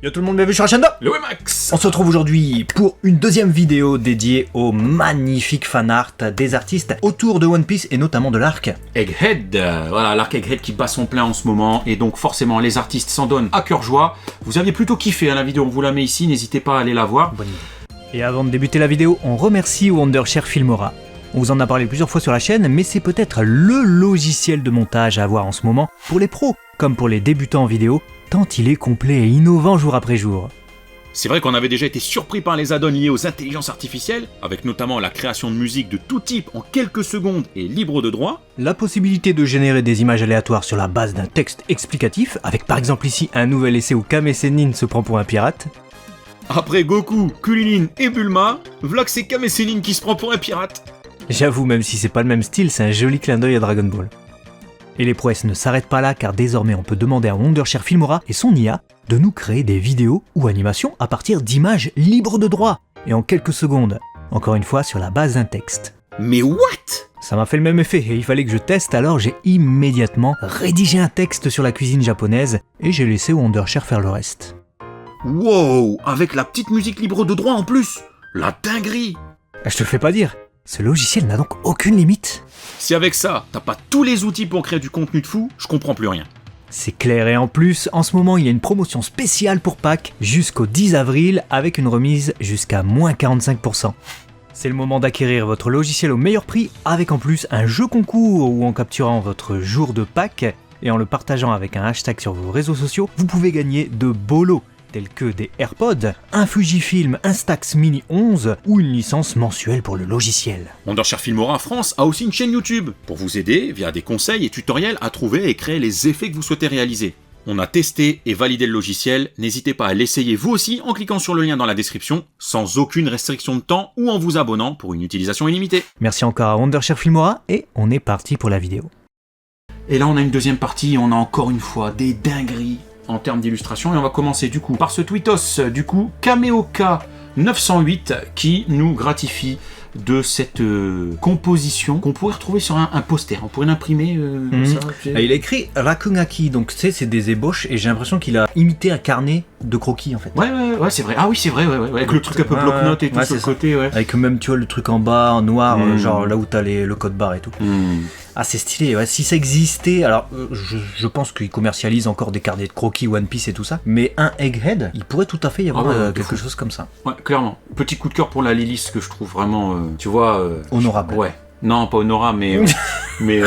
Yo tout le monde, bienvenue sur la chaîne de le Wemax. On se retrouve aujourd'hui pour une deuxième vidéo dédiée au magnifique fanart des artistes autour de One Piece et notamment de l'arc Egghead, voilà l'arc Egghead qui bat son plein en ce moment et donc forcément les artistes s'en donnent à cœur joie. Vous aviez plutôt kiffé la vidéo, on vous la met ici, n'hésitez pas à aller la voir. Bonne idée. Et avant de débuter la vidéo, on remercie Wondershare Filmora. On vous en a parlé plusieurs fois sur la chaîne, mais c'est peut-être le logiciel de montage à avoir en ce moment pour les pros comme pour les débutants en vidéo, tant il est complet et innovant jour après jour. C'est vrai qu'on avait déjà été surpris par les add-ons liés aux intelligences artificielles, avec notamment la création de musique de tout type en quelques secondes et libre de droit. La possibilité de générer des images aléatoires sur la base d'un texte explicatif, avec par exemple ici un nouvel essai où Kame Sennin se prend pour un pirate. Après Goku, Kulilin et Bulma, v'là que c'est Kame Sennin qui se prend pour un pirate. J'avoue, même si c'est pas le même style, c'est un joli clin d'œil à Dragon Ball. Et les prouesses ne s'arrêtent pas là car désormais on peut demander à Wondershare Filmora et son IA de nous créer des vidéos ou animations à partir d'images libres de droit et en quelques secondes, encore une fois sur la base d'un texte. Mais what? Ça m'a fait le même effet et il fallait que je teste, alors j'ai immédiatement rédigé un texte sur la cuisine japonaise et j'ai laissé Wondershare faire le reste. Wow, avec la petite musique libre de droit en plus, la dinguerie. Je te le fais pas dire, ce logiciel n'a donc aucune limite. Si avec ça, t'as pas tous les outils pour créer du contenu de fou, je comprends plus rien. C'est clair et en plus, en ce moment il y a une promotion spéciale pour Pâques jusqu'au 10 avril avec une remise jusqu'à moins 45%. C'est le moment d'acquérir votre logiciel au meilleur prix avec en plus un jeu concours où en capturant votre jour de Pâques et en le partageant avec un hashtag sur vos réseaux sociaux, vous pouvez gagner de beaux lots tels que des AirPods, un Fujifilm Instax Mini 11 ou une licence mensuelle pour le logiciel. Wondershare Filmora France a aussi une chaîne YouTube pour vous aider via des conseils et tutoriels à trouver et créer les effets que vous souhaitez réaliser. On a testé et validé le logiciel, n'hésitez pas à l'essayer vous aussi en cliquant sur le lien dans la description, sans aucune restriction de temps ou en vous abonnant pour une utilisation illimitée. Merci encore à Wondershare Filmora et on est parti pour la vidéo. Et là on a une deuxième partie, on a encore une fois des dingueries en termes d'illustration, et on va commencer du coup par ce tweetos du coup Kameoka 908 qui nous gratifie de cette composition qu'on pourrait retrouver sur un poster. On pourrait l'imprimer ça. Il a écrit Rakugaki, donc tu sais, c'est des ébauches et j'ai l'impression qu'il a imité un carnet de croquis en fait. Ouais, c'est vrai. Ah oui, c'est vrai, ouais. Avec le truc un peu bloc-notes et tout sur le côté, ouais. Avec même, tu vois, le truc en bas, en noir, genre là où t'as le code barre et tout. Ah, c'est stylé, ouais. Si ça existait, alors je pense qu'ils commercialisent encore des carnets de croquis One Piece et tout ça, mais un Egghead, il pourrait tout à fait y avoir quelque chose comme ça. Ouais, clairement. Petit coup de cœur pour la Lilith que je trouve vraiment, tu vois... honorable. Ouais. Non, pas honorable, mais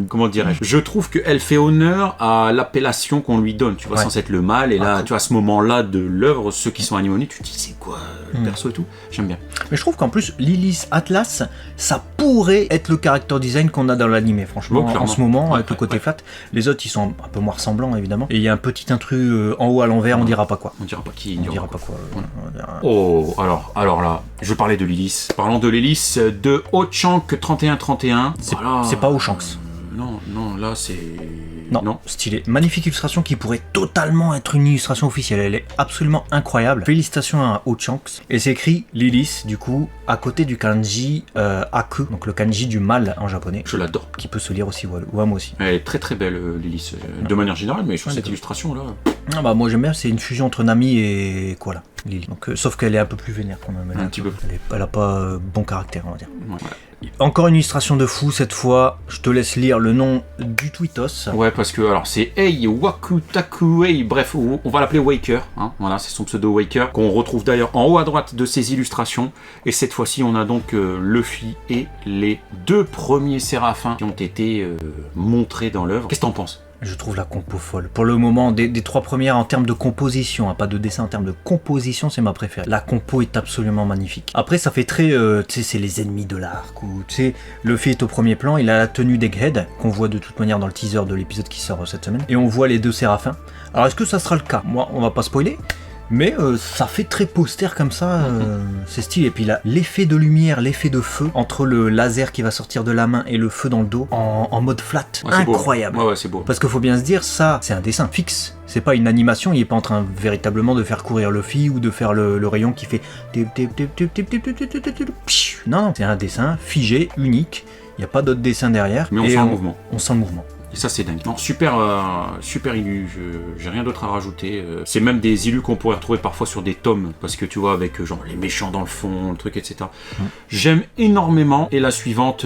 comment dirais-je? Je trouve qu'elle fait honneur à l'appellation qu'on lui donne, tu vois, sans être le mal. Et là, tu vois, à ce moment-là de l'œuvre, ceux qui sont animés, tu te dis, c'est quoi le perso et tout? J'aime bien. Mais je trouve qu'en plus, Lilith Atlas, ça pourrait être le character design qu'on a dans l'animé, franchement, en ce moment, avec le côté flat. Les autres, ils sont un peu moins ressemblants, évidemment. Et il y a un petit intrus en haut à l'envers, on dira pas quoi. On dira pas qui, on dira pas quoi. Oh, alors là, je parlais de Lilith. Parlons de Lilith, de Ho-Chank 3131. C'est pas Ho-Shanks. Non, là c'est... Non, stylé. Magnifique illustration qui pourrait totalement être une illustration officielle. Elle est absolument incroyable. Félicitations à Ho-Shanks. Et c'est écrit Lilith, du coup, à côté du kanji Aku, donc le kanji du mal en japonais. Je l'adore. Qui peut se lire aussi, Wam aussi. Elle est très très belle, Lilith, de manière générale, mais je trouve cette illustration là... Ah bah moi j'aime bien, c'est une fusion entre Nami et Koala, Lily. Donc, sauf qu'elle est un peu plus vénère quand même. Un petit peu. Elle a pas bon caractère, on va dire. Ouais. Encore une illustration de fou cette fois. Je te laisse lire le nom du tweetos. Ouais, parce que alors c'est Ei Wakutaku Ei, bref, on va l'appeler Waker. Hein, voilà, c'est son pseudo Waker qu'on retrouve d'ailleurs en haut à droite de ses illustrations. Et cette fois-ci, on a donc Luffy et les deux premiers séraphins qui ont été montrés dans l'œuvre. Qu'est-ce que t'en penses? Je trouve la compo folle. Pour le moment, des trois premières en termes de composition, hein, pas de dessin, en termes de composition, c'est ma préférée. La compo est absolument magnifique. Après, ça fait très, tu sais, c'est les ennemis de l'arc, ou tu sais, Luffy est au premier plan, il a la tenue d'Egghead, qu'on voit de toute manière dans le teaser de l'épisode qui sort cette semaine, et on voit les deux séraphins. Alors, est-ce que ça sera le cas? Moi, on va pas spoiler, mais ça fait très poster comme ça, c'est stylé. Et puis là, l'effet de lumière, l'effet de feu, entre le laser qui va sortir de la main et le feu dans le dos, en mode flat, incroyable. Ouais, c'est beau. Parce qu'il faut bien se dire, ça, c'est un dessin fixe. C'est pas une animation, il est pas en train véritablement de faire courir Luffy ou de faire le rayon qui fait... Non, c'est un dessin figé, unique. Il n'y a pas d'autre dessin derrière. Mais on sent le mouvement. On sent le mouvement. Et ça c'est dingue. Non, super illu, j'ai rien d'autre à rajouter. C'est même des illus qu'on pourrait retrouver parfois sur des tomes, parce que tu vois, avec genre les méchants dans le fond, le truc, etc. J'aime énormément. Et la suivante,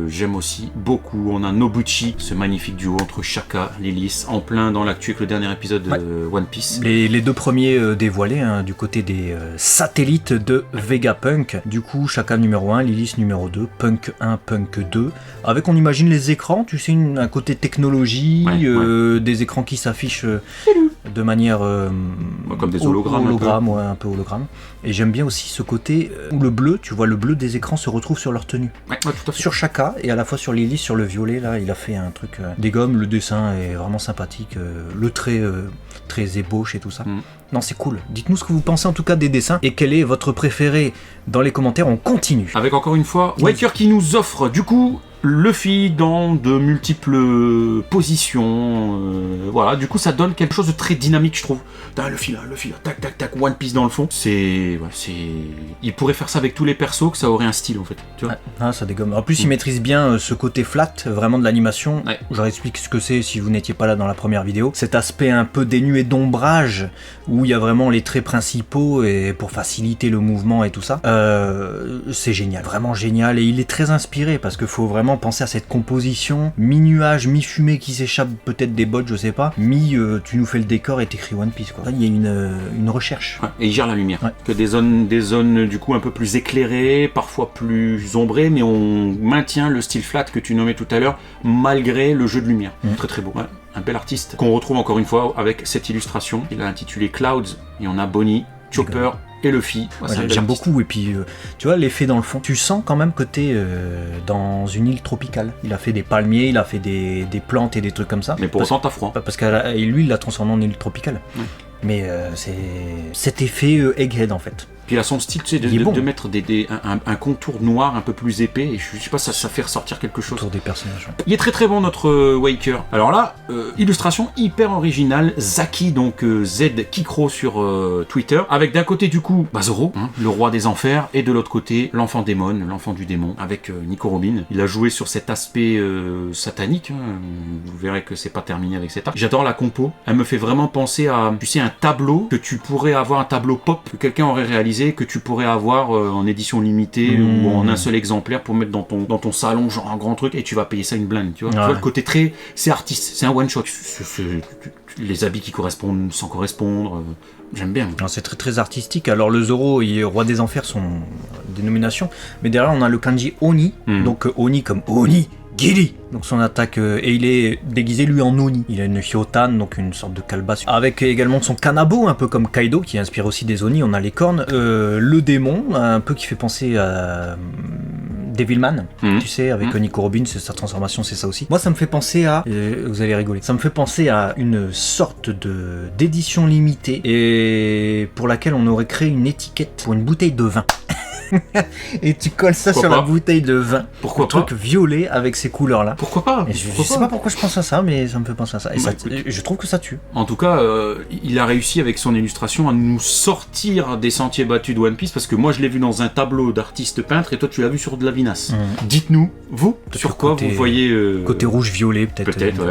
j'aime aussi beaucoup. On a Nobuchi, ce magnifique duo entre Shaka, Lilith, en plein dans l'actu avec le dernier épisode de One Piece. Les deux premiers dévoilés, hein, du côté des satellites de Vegapunk. Du coup, Shaka numéro 1, Lilith numéro 2, Punk 1, Punk 2. Avec, on imagine les écrans, tu sais, un côté technologie, des écrans qui s'affichent de manière comme des hologrammes, un peu hologramme. Et j'aime bien aussi ce côté où le bleu, tu vois, le bleu des écrans se retrouve sur leur tenue. Tout à fait. Sur Shaka et à la fois sur Lily, sur le violet, là, il a fait un truc des gommes, le dessin est vraiment sympathique, le trait très ébauche et tout ça. Non, c'est cool. Dites-nous ce que vous pensez en tout cas des dessins et quel est votre préféré dans les commentaires. On continue. Avec encore une fois, Waker qui nous offre du coup Luffy dans de multiples positions, voilà, du coup ça donne quelque chose de très dynamique, je trouve. Luffy là, tac tac tac, One Piece dans le fond. C'est... Il pourrait faire ça avec tous les persos, que ça aurait un style en fait, tu vois. Ça dégomme. En plus il maîtrise bien ce côté flat, vraiment de l'animation. Je leur explique ce que c'est si vous n'étiez pas là dans la première vidéo. Cet aspect un peu dénué d'ombrage, où il y a vraiment les traits principaux et pour faciliter le mouvement et tout ça. C'est génial, vraiment génial, et il est très inspiré parce qu'il faut vraiment penser à cette composition, mi-nuage, mi-fumée qui s'échappe peut-être des bottes, je sais pas, tu nous fais le décor et t'écris One Piece quoi. Là, il y a une recherche. Et il gère la lumière. Que des zones du coup un peu plus éclairées, parfois plus ombrées, mais on maintient le style flat que tu nommais tout à l'heure, malgré le jeu de lumière. Très très beau. Un bel artiste qu'on retrouve encore une fois avec cette illustration. Il a intitulé Clouds, et on a Bonnie, Chopper et Luffy. J'aime beaucoup, et puis tu vois l'effet dans le fond, tu sens quand même que t'es dans une île tropicale. Il a fait des palmiers, il a fait des plantes et des trucs comme ça. Mais pour autant t'as froid. Parce que lui il l'a transformé en île tropicale. Mais c'est cet effet Egghead en fait. Puis il a son style, tu sais, de mettre un contour noir un peu plus épais, et je sais pas, ça fait ressortir quelque chose. Autour des personnages. Il est très très bon notre Waker. Alors là, illustration hyper originale, Zaki, donc Z Kikro sur Twitter, avec d'un côté du coup Zoro, le roi des enfers, et de l'autre côté l'enfant démon, l'enfant du démon, avec Nico Robin. Il a joué sur cet aspect satanique, vous verrez que c'est pas terminé avec cet art. J'adore la compo, elle me fait vraiment penser à, tu sais, un tableau que tu pourrais avoir, un tableau pop que quelqu'un aurait réalisé, que tu pourrais avoir en édition limitée ou en un seul exemplaire pour mettre dans ton salon, genre un grand truc, et tu vas payer ça une blinde, tu vois. Tu vois le côté très... C'est artiste, c'est un one shot. Les habits qui correspondent sans correspondre, j'aime bien. C'est très très artistique. Alors le Zoro et Roi des Enfers sont dénominations, mais derrière on a le kanji Oni, donc Oni comme Oni Giri, donc son attaque, et il est déguisé lui en Oni. Il a une Hyotan, donc une sorte de calebasse, avec également son Kanabo, un peu comme Kaido, qui inspire aussi des Oni. On a les cornes, le démon, un peu qui fait penser à Devilman, tu sais, avec Nico Robin, c'est sa transformation, c'est ça aussi. Moi ça me fait penser à, vous allez rigoler, ça me fait penser à une sorte d'édition limitée, et pour laquelle on aurait créé une étiquette pour une bouteille de vin. Et tu colles ça sur la bouteille de vin. Pourquoi pas ? Un truc violet avec ces couleurs là. Pourquoi pas ? Je sais pas pourquoi je pense à ça, mais ça me fait penser à ça. Et je trouve que ça tue. En tout cas, il a réussi avec son illustration à nous sortir des sentiers battus de One Piece, parce que moi je l'ai vu dans un tableau d'artiste peintre et toi tu l'as vu sur de la vinasse. Dites-nous, vous, sur quoi vous voyez... Côté rouge-violet peut-être. Peut-être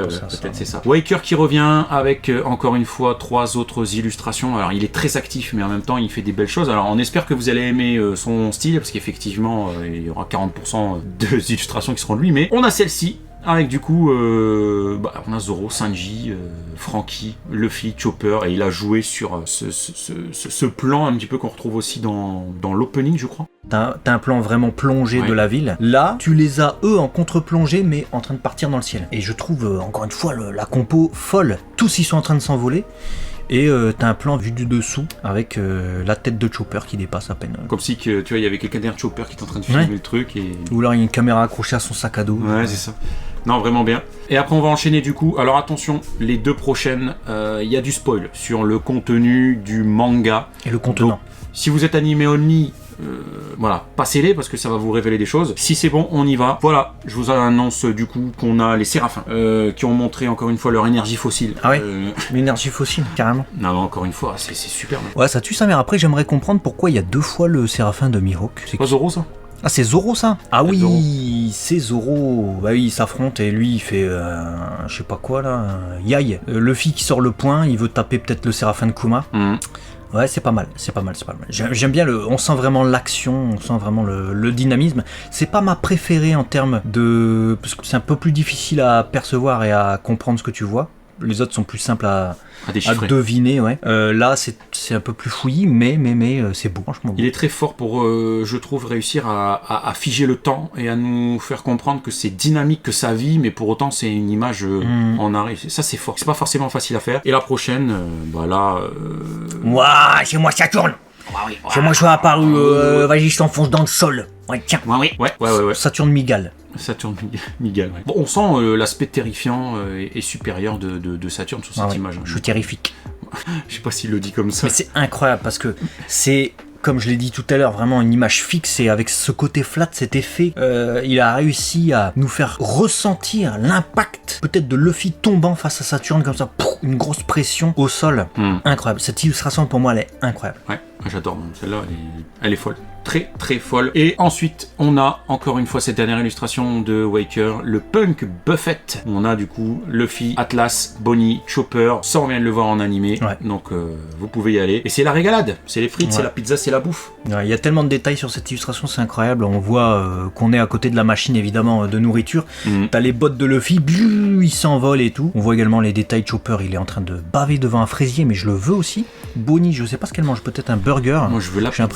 c'est ça. Waker qui revient avec encore une fois 3 autres illustrations. Alors il est très actif, mais en même temps il fait des belles choses. Alors on espère que vous allez aimer son style, parce qu'effectivement il y aura 40% de illustrations qui seront de lui, mais on a celle-ci avec du coup on a Zoro, Sanji, Franky, Luffy, Chopper, et il a joué sur ce plan un petit peu qu'on retrouve aussi dans l'opening, je crois. T'as un plan vraiment plongé de la ville. Là, tu les as eux en contre-plongée, mais en train de partir dans le ciel. Et je trouve encore une fois la compo folle. Tous ils sont en train de s'envoler. Et t'as un plan vu du dessous avec la tête de Chopper qui dépasse à peine. Comme si tu vois, il y avait quelqu'un derrière Chopper qui est en train de filmer le truc. Et... Ou alors il y a une caméra accrochée à son sac à dos. Ouais, c'est ça. Non, vraiment bien. Et après, on va enchaîner du coup. Alors attention, les 2 prochaines, il y a du spoil sur le contenu du manga. Et le contenant. Donc, si vous êtes animé only, voilà, passez-les parce que ça va vous révéler des choses. Si c'est bon, on y va. Voilà, je vous annonce du coup qu'on a les Séraphins qui ont montré encore une fois leur énergie fossile. Ah ouais, l'énergie fossile, carrément. Non, encore une fois, c'est super. Ouais, ça tue sa mère. Après, j'aimerais comprendre pourquoi il y a 2 fois le Séraphin de Mihawk. C'est pas Zoro ça ? Ah, c'est Zoro ça? Ah oui, Zoro. c'est Zoro. Bah oui, ils s'affrontent et lui il fait je sais pas quoi là, Yai. Luffy qui sort le poing, il veut taper peut-être le Séraphin de Kuma. Ouais, c'est pas mal, c'est pas mal, c'est pas mal. J'aime bien on sent vraiment l'action, on sent vraiment le dynamisme. C'est pas ma préférée en termes de... Parce que c'est un peu plus difficile à percevoir et à comprendre ce que tu vois. Les autres sont plus simples à deviner, ouais. Là, c'est un peu plus fouillis, mais c'est beau, franchement. Il est très fort pour, je trouve, réussir à figer le temps et à nous faire comprendre que c'est dynamique, que ça vit, mais pour autant, c'est une image en arrêt. Ça, c'est fort. C'est pas forcément facile à faire. Et la prochaine, bah là... Ouah, c'est moi Saturne. C'est moi, je suis apparu. Vas-y, je t'enfonce dans le sol. Ouais, tiens. Ouais. Saturne Migale. Saturne Migale. Ouais. Bon, on sent l'aspect terrifiant et supérieur de Saturne sur cette image. Je suis terrifique. Je sais pas s'il le dit comme ça. Mais c'est incroyable parce que c'est, comme je l'ai dit tout à l'heure, vraiment une image fixe et avec ce côté flat, cet effet, il a réussi à nous faire ressentir l'impact peut-être de Luffy tombant face à Saturne comme ça, une grosse pression au sol. Incroyable. Cette illustration pour moi elle est incroyable. Ouais, j'adore. Celle-là, elle est folle. Très très folle. Et ensuite, on a encore une fois cette dernière illustration de Waker, le Punk Buffet. On a du coup Luffy, Atlas, Bonnie, Chopper. Ça, on vient de le voir en animé. Ouais. Donc, vous pouvez y aller. Et c'est la régalade. C'est les frites, c'est la pizza, c'est la bouffe. Il y a tellement de détails sur cette illustration, c'est incroyable. On voit qu'on est à côté de la machine, évidemment, de nourriture. T'as les bottes de Luffy, il s'envole et tout. On voit également les détails. Chopper, il est en train de baver devant un fraisier, mais je le veux aussi. Bonnie, je sais pas ce qu'elle mange, peut-être un burger. Moi, je veux la pizza,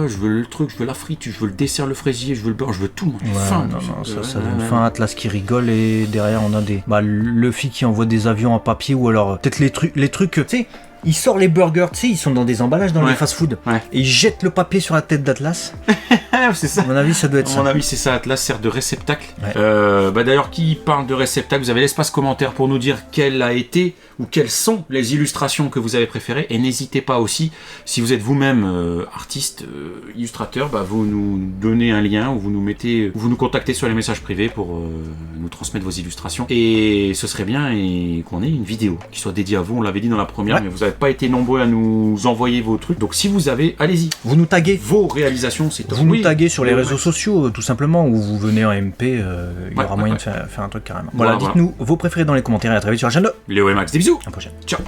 je veux le truc, je veux la frite, je veux le dessert, le fraisier, je veux le beurre, je veux tout. J'ai faim. Ça donne faim. Atlas qui rigole et derrière on a des Luffy qui envoie des avions en papier ou alors peut-être les trucs, tu sais. Il sort les burgers, tu sais, ils sont dans des emballages dans les fast-food. Ouais. Et il jette le papier sur la tête d'Atlas. C'est ça. À mon avis, ça doit être ça. À mon avis, c'est ça. Atlas sert de réceptacle. Ouais. D'ailleurs, qui parle de réceptacle, vous avez l'espace commentaire pour nous dire quelle a été ou quelles sont les illustrations que vous avez préférées. Et n'hésitez pas aussi, si vous êtes vous-même artiste, illustrateur, vous nous donnez un lien ou vous nous contactez sur les messages privés pour nous transmettre vos illustrations. Et ce serait bien qu'on ait une vidéo qui soit dédiée à vous. On l'avait dit dans la première, mais vous n'avez pas été nombreux à nous envoyer vos trucs. Donc si vous avez, allez-y. Vous nous taguez. Vos réalisations, c'est top. Vous nous taguez sur les réseaux sociaux, tout simplement, ou vous venez en MP, il y aura moyen de faire un truc carrément. Voilà, dites-nous vos préférés dans les commentaires et à très vite sur la chaîne de Léo et Max. Des bisous. À la prochaine. Ciao.